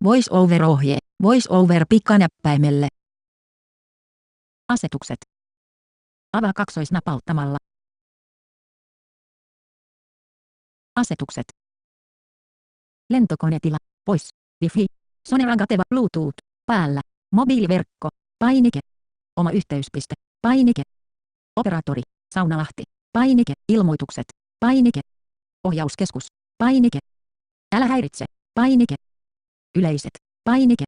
Voice-over-ohje. Voice-over pikanäppäimelle. Asetukset. Avaa kaksoisnapauttamalla. Asetukset. Lentokonetila. Pois. Wi-Fi. Sonera-Gateva Bluetooth. Päällä. Mobiiliverkko. Painike. Oma yhteyspiste. Painike. Operaattori. Saunalahti. Painike. Ilmoitukset. Painike. Ohjauskeskus. Painike. Älä häiritse. Painike. Yleiset. Painike.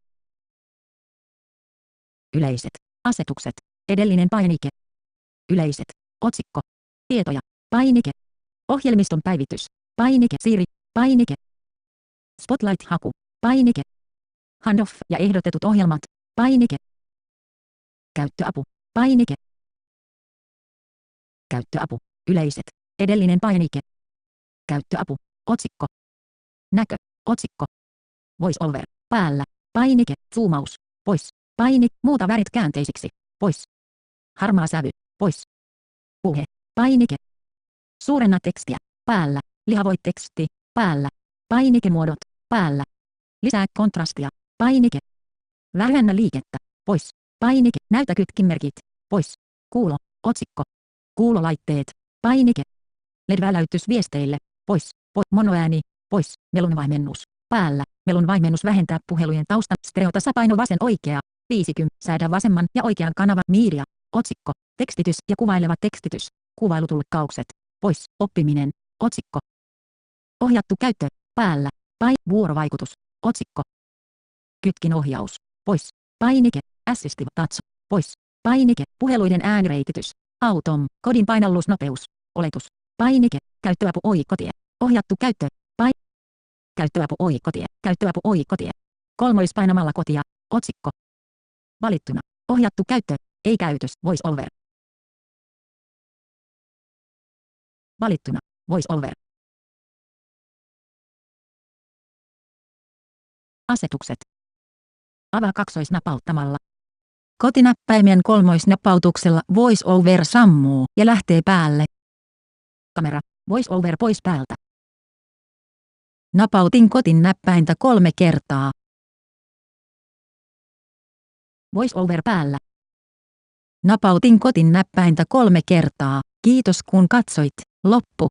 Yleiset. Asetukset. Edellinen painike. Yleiset. Otsikko. Tietoja. Painike. Ohjelmiston päivitys. Painike. Siri. Painike. Spotlight-haku. Painike. Handoff ja ehdotetut ohjelmat. Painike. Käyttöapu. Painike. Käyttöapu. Yleiset. Edellinen painike. Käyttöapu. Otsikko. Näkö. Otsikko. Voice-over. Päällä. Painike. Zoomaus. Pois. Painike. Muuta värit käänteisiksi. Pois. Harmaa sävy. Pois. Puhe. Painike. Suurenna tekstiä. Päällä. Lihavoit teksti. Päällä. Painikemuodot. Päällä. Lisää kontrastia. Painike. Vähennä liikettä. Pois. Painike. Näytä kytkinmerkit. Pois. Kuulo. Otsikko. Kuulolaitteet. Painike. LED-väläytys viesteille. Pois. Monoääni. Pois. Melunvaimennus. Päällä. Melunvaimennus vähentää puhelujen tausta. Stereotasapaino vasen oikea. 50. Säädä vasemman ja oikean kanavan. Media. Otsikko. Tekstitys ja kuvaileva tekstitys. Kuvailutulkkaukset. Pois. Oppiminen. Otsikko. Ohjattu käyttö. Päällä. Vuorovaikutus. Otsikko. Kytkinohjaus. Pois. Painike. Assistive touch. Pois. Painike. Puheluiden äänireititys. Autom. Kodin painallusnopeus. Oletus. Painike. Käyttöapu oikotie. Ohjattu käyttö. Käyttöapu oikotie. Käyttöapu oikotie. Kolmoispainamalla kotia. Otsikko. Valittuna. Ohjattu käyttö. Ei käytös. Voice over. Valittuna. Voice over. Asetukset. Avaa kaksoisnapauttamalla. Kotinäppäimen kolmoisnapautuksella Voice over sammuu ja lähtee päälle. Kamera. Voice over pois päältä. Napautin kotin näppäintä 3 kertaa. Voice over päällä. Napautin kotin näppäintä 3 kertaa. Kiitos kun katsoit. Loppu.